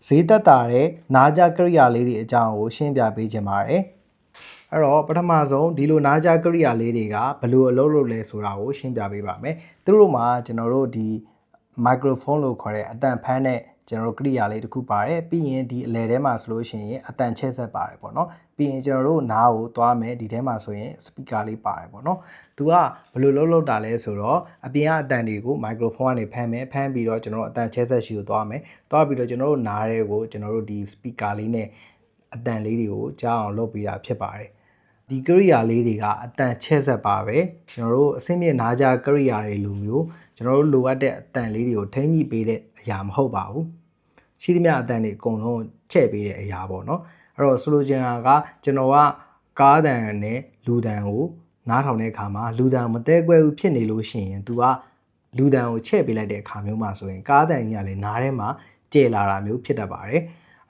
ဈေးသက်တာတဲ့နားကြကရိယာလေးတွေအကြောင်းကိုရှင်းပြပေးခြင်းပါတယ်အဲ့တော့ပထမဆုံးဒီလိုနားကြကရိယာလေးတွေကဘယ်လိုအလုပ်လုပ်လဲဆိုတာကိုရှင်းပြပေးပါမယ်သူတို့မှာကျွန်တော်တို့ဒီမိုက်ခရိုဖုန်းလို့ခေါ်တဲ့အတန်ဖမ်းတဲ့ကျွန်တော်တို့ကရိယာလေးတစ်ခုပါတယ်ပြီးရင်ဒီအလဲထဲမှာဆိုလို့ရှိရင်အတန်ချဲ့ဆက်ပါတယ်ပေါ့နော်ပြီးရင်ကျွန်တော်တို့နားကိုသွားမယ်ဒီထဲမှာဆိုရင်စပီကာလေးပါတယ်ပေါ့နော်သူကဘယ်လိုလုပ်တာလဲဆိုတော့အပြင်ကအတန်တွေကိုမိုက်ခရိုဖုန်းကနေဖမ်းမယ်ဖမ်းပြီးတော့ကျွန်တော်တို့အတန်ချဲ့ဆက်ရှိကိုသွားမယ်သွားပြီးတော့ကျွန်တော်တို့နားတွေကိုကျွန်တော်တို့ဒီစပီကာလေးနဲ့အတန်လေးတွေကိုကြားအောင်လုပ်ပေးတာဖြစ်ပါတယ်ဒီကရိယာလေးတွေကအတန်ချဲ့ဆက်ပါပဲကျွန်တော်တို့အဆင့်မြင့်နားကြကရိယာတွေလိုမျိုးကျွန်တော်တို့လိုအပ်တဲ့အတန်လေးတွေကိုထိန်းညှိပေးတဲ့အရာမဟုတ်ပါဘူးရှိသမျှအတန်တွေအကုန်လုံးချဲ့ပေးတဲ့အရာပေါ့နော်အဲ့တော့ဆိုလိုချင်တာကကျွန်တော်ကကားတန်နဲ့လူတန်ကိုနားထောင်တဲ့အခါမှာလူတန်မတဲကွဲဘူးဖြစ်နေလို့ရှိရင် तू ကလူတန်ကိုချဲ့ပေးလိုက်တဲ့အခါမျိုးမှာဆိုရင်ကားတန်ကြီးကလည်းနားထဲမှာကျဲလာတာမျိုးဖြစ်တတ်ပါတယ်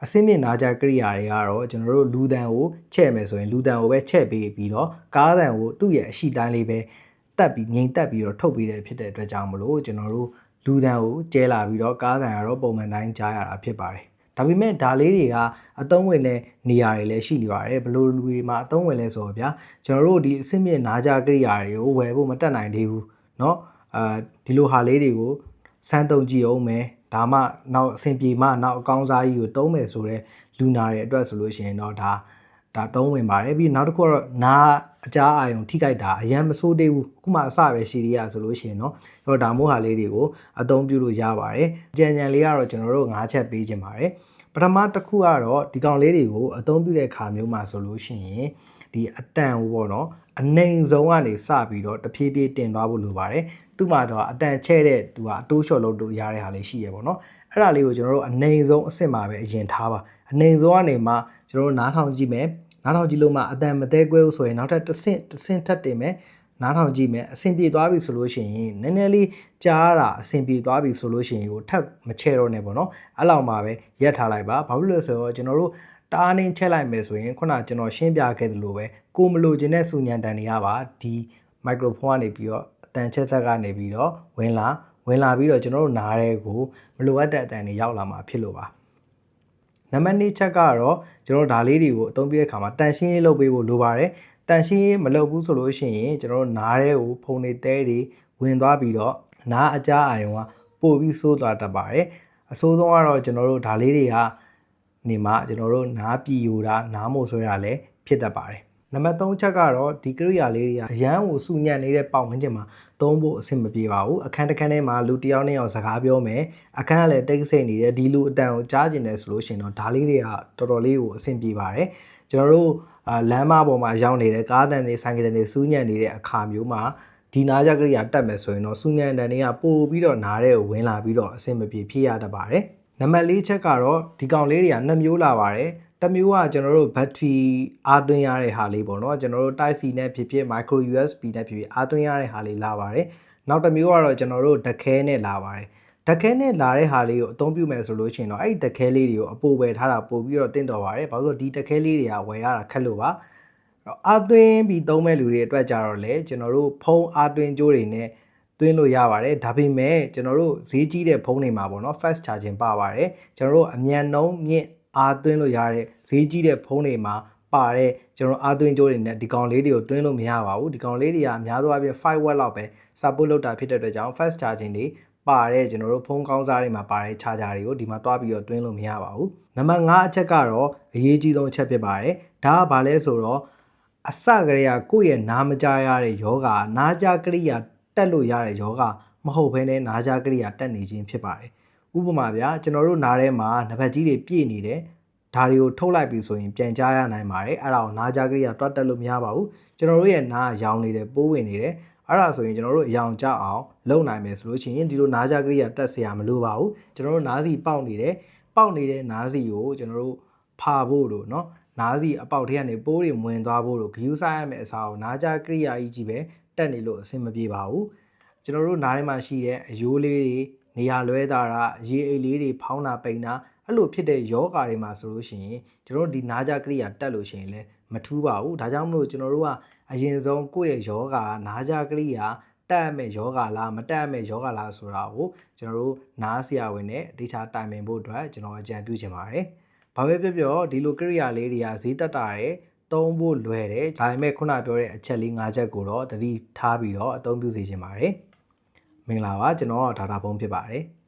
အဆင့်မြင့်နားကြကရိယာတွေကတော့ကျွန်တော်တို့လူတန်ကိုချဲ့မယ်ဆိုရင်လူတန်ကိုပဲချဲ့ပေးပြီးတော့ကားတန်ကိုသူ့ရဲ့အရှိတိုင်းလေးပဲတက်ပြီးငိမ်တက်ပြီးတော့ထုတ်ပေးတယ်ဖြစ်တဲ့အတွက်ကြောင့်မလို့ကျွန်တော်တို့လူတန်ကိုကျဲလာပြီးတော့ကားတန်ကတော့ပုံမှန်တိုင်းကြားရတာဖြစ်ပါတယ်ဒါပေမဲ့ဒါလေးတွေကအသုံးဝင်တဲ့နေရာတွေလည်းရှိနေပါတယ်ဘလို့လူတွေမှာအသုံးဝင်လဲဆိုတော့ဗျာကျွန်တော်တို့ဒီအဆင့်မြင့်နားကြကရိယာတွေကိုဝယ်ဖို့မတက်နိုင်သေးဘူးเนาะဒီလိုဟာလေးတွေကိုစမ်းသုံးကြည့်အောင်မယ်ဒါမှနောက်အဆင်ပြေမှနောက်အကောင်းစားကြီးကိုသုံးမယ်ဆိုတော့လူနာတွေအတွက်ဆိုလို့ရှိရင်တော့ဒါသုံးဝင်ပါတယ်ပြီးနောက်တစ်ခုကတော့နားအကြားအာရုံထိခိုက်တာအရင်မဆိုးသေးဘူးအခုမှအစပဲရှိသေးရဆိုလို့ရှိရင်เนาะတော့ဒါမျိုးဟာလေးတွေကိုအသုံးပြုလို့ရပါတယ်ကြံလေးကတော့ကျွန်တော်တို့၅ချက်ပေးခြင်းပါတယ်ပထမတစ်ခုကတော့ဒီကောင်လေးတွေကိုအသုံးပြုတဲ့အခါမျိုးမှာဆိုလို့ရှိရင်ဒီအတန်ကိုပေါ့နော်အနိုင်ဆုံးကနေစပြီးတော့တဖြည်းဖြည်းတင်သွားဖို့လိုပါတယ်သူ့မှာတော့အတန်ချဲ့တဲ့သူကအတိုးလျှော့လို့ရတဲ့ဟာလေးရှိရပေါ့နော်အဲ့ဒါလေးကိုကျွန်တော်တို့အနိုင်ဆုံးအဆင့်မှာပဲအရင်ထားပါအနိုင်ဆုံးကနေမှကျွန်တော်တို့နားထောင်ကြည့်မယ်နားထောင်ကြည့်လို့မှအတန်မသေးကွဲဘူးဆိုရင်နောက်ထပ်တစ်ဆင့်ထပ်တင်မယ်နားထောင်ကြည့်မယ်အဆင်ပြေသွားပြီဆိုလို့ရှိရင်နည်းနည်းလေးကြားတာအဆင်ပြေသွားပြီဆိုလို့ရှိရင်ကိုထပ်မချဲ့တော့နဲ့ပေါ့နော်အဲ့လောက်မှပဲရက်ထားလိုက်ပါဘာဖြစ်လို့လဲဆိုတော့ကျွန်တော်တို့တားနှင်းချဲ့လိုက်မယ်ဆိုရင်ခုနကျွန်တော်ရှင်းပြခဲ့သလိုပဲကိုမလို့ခြင်းတဲ့စူညံတန်တွေကပါဒီမိုက်ခရိုဖုန်းကနေပြီးတော့အတန်ချဲ့ဆက်ကနေပြီးတော့ဝင်လာပြီးတော့ကျွန်တော်တို့နားရဲကိုမလိုအပ်တဲ့အတန်တွေရောက်လာမှာဖြစ်လို့ပါနံပါတ်2ချက်ကတော့ကျွန်တော်ဒါလေးတွေကိုအသုံးပြတဲ့အခါမှာတန်ရှင်းရေးလုပ်ပေးဖို့လိုပါတယ်တန်ရှင်းရေးမလုပ်ဘူးဆိုလို့ရှိရင်ကျွန်တော်တို့နားရဲကိုဖုန်တွေတဲတွေဝင်သွားပြီးတော့နားအကြားအာရုံကပို့ပြီးဆိုးသွားတတ်ပါတယ်အဆိုးဆုံးကတော့ကျွန်တော်တို့ဒါလေးတွေကနေမှကျွန်တော်တို့နားပြည်ယူတာနားမို့ဆွဲတာလည်းဖြစ်တတ်ပါတယ်နံပါတ်3ချက်ကတော့ဒီကရိယာလေးတွေကအရန်ကိုစူညံ့နေတဲ့ပတ်ဝန်းကျင်မှာသုံးဖို့အဆင်မပြေပါဘူးအခန်းတစ်ခန်းထဲမှာလူတစ်ယောက်နဲ့အောင်စကားပြောမယ်အခန်းကလည်းတိတ်ဆိတ်နေတယ်ဒီလူအတန်ကိုကြားကျင်တယ်ဆိုလို့ရှိရင်တော့ဒါလေးတွေကတော်တော်လေးကိုအဆင်ပြေပါတယ်ကျွန်တော်တို့လမ်းမပေါ်မှာရောက်နေတဲ့ကားတန်တွေဆိုင်ကယ်တွေစူးညံ့နေတဲ့အခါမျိုးမှာဒီနားကြကရိယာတက်မယ်ဆိုရင်တော့စူးညံ့တန်တွေကပို့ပြီးတော့နားတဲ့ကိုဝင်လာပြီးတော့အဆင်မပြေဖြစ်ရတတ်ပါတယ်နံပါတ်4ချက်ကတော့ဒီကောင်လေးတွေက2မျိုးလာပါတယ်တစ်မျိုးကကျွန်တော်တို့ဘက်ထရီအားသွင်းရတဲ့ဟာလေးပေါ့နော်ကျွန်တော်တို့ Type C နဲ့ဖြစ်ဖြစ် Micro USB နဲ့ဖြစ်ဖြစ်အားသွင်းရတဲ့ဟာလေးလာပါတယ်နောက်တစ်မျိုးကတော့ကျွန်တော်တို့ဓခဲနဲ့လာပါတယ်ဓခဲနဲ့လာတဲ့ဟာလေးကိုအသုံးပြုမယ်ဆိုလို့ရှိရင်တော့အဲ့ဒီဓခဲလေးတွေကိုအပိုဝယ်ထားတာပို့ပြီးတော့တင့်တော်ပါတယ်ဘာလို့ဆိုဒီဓခဲလေးတွေကဝယ်ရတာခက်လို့ပါအားသွင်းပြီးသုံးမဲ့လူတွေအတွက်ကြတော့လေကျွန်တော်တို့ဖုန်းအားသွင်းကြိုးတွေနဲ့သွင်းလို့ရပါတယ်ဒါပေမဲ့ကျွန်တော်တို့ဈေးကြီးတဲ့ဖုန်းတွေမှာပေါ့နော် fast charging ပါပါတယ်ကျွန်တော်တို့အမြန်နှုန်းမြင့်အားသွင်းလို့ရတဲ့ဈေးကြီးတဲ့ဖုန်းတွေမှာပါတဲ့ကျွန်တော်အားသွင်းကြိုးတွေနဲ့ဒီကောင်လေးတွေကိုသွင်းလို့မရပါဘူးဒီကောင်လေးတွေကအများသောအားဖြင့်5 watt လောက်ပဲ support လုပ်တာဖြစ်တဲ့အတွက်ကြောင့် fast charging တွေပါတဲ့ကျွန်တော်တို့ဖုန်းကောင်းစားတွေမှာပါတဲ့ charger တွေကိုဒီမှာတွားပြီးတော့သွင်းလို့မရပါဘူးနံပါတ်5အချက်ကတော့အရေးကြီးဆုံးအချက်ဖြစ်ပါတယ်ဒါကဘာလဲဆိုတော့အစကတည်းကကိုယ့်ရဲ့နားမကြားရတဲ့ယောဂနားကြားကရိယာတက်လို့ရတဲ့ယောဂမဟုတ်ဘဲနဲ့နားကြားကရိယာတက်နေခြင်းဖြစ်ပါတယ်ဥပမာဗျာကျွန်တော်တို့နားထဲမှာနံပါတ်ကြီးတွေပြည့်နေတယ်ဒါတွေကိုထုတ်လိုက်ပြီဆိုရင်ပြန်ကြားရနိုင်ပါတယ်အဲ့ဒါကိုနားကြားကရိယာတွတ်တက်လို့မရပါဘူးကျွန်တော်တို့ရဲ့နားရောင်နေတယ်ပိုးဝင်နေတယ်အဲ့ဒါဆိုရင်ကျွန်တော်တို့အယောင်ကျအောင်လုပ်နိုင်မယ်ဆိုလို့ရှိရင်ဒီလိုနားကြားကရိယာတက်เสียရမလိုပါဘူးကျွန်တော်တို့နားစီပေါက်နေတဲ့နားစီကိုကျွန်တော်တို့ဖာဖို့လို့เนาะနားစီအပေါက်ထဲကနေပိုးတွေဝင်သွားဖို့လို့ဂယူးစားရမယ့်အစားကိုနားကြားကရိယာကြီးပဲတက်နေလို့အဆင်မပြေပါဘူးကျွန်တော်တို့နားထဲမှာရှိတဲ့အယိုးလေးတွေနေရာလွဲတာရေအိတ်လေးတွေဖောင်းတာပိန်တာအဲ့လိုဖြစ်တဲ့ယောဂါတွေမှာဆိုလို့ရှိရင်ကျွန်တော်တို့ဒီနားကြားကရိယာတက်လို့ရှိရင်လည်းမထူးပါဘူးဒါကြောင့်မလို့ကျွန်တော်တို့ကအရင်ဆုံးကိုယ့်ရဲ့ယောဂါနားကြားကရိယာ တက်မဲ့ယောဂလားမတက်မဲ့ယောဂလားဆိုတာကိုကျွန်တော်တို့နားဆရာဝန်နဲ့တခြားတိုင်ပင်ဖို့အတွက်ကျွန်တော်အကြံပြုချင်ပါတယ်။ဘာပဲပြောပြောဒီလိုကိရိယာလေးတွေကဈေးတက်တာတယ်သုံးဖို့လွယ်တယ်ဒါပေမဲ့ခုနပြောတဲ့အချက်လေး၅ချက်ကိုတော့သတိထားပြီးတော့အသုံးပြုစေချင်ပါတယ်။မင်္ဂလာပါကျွန်တော်ဒေါက်တာဘုံဖြစ်ပါတယ်။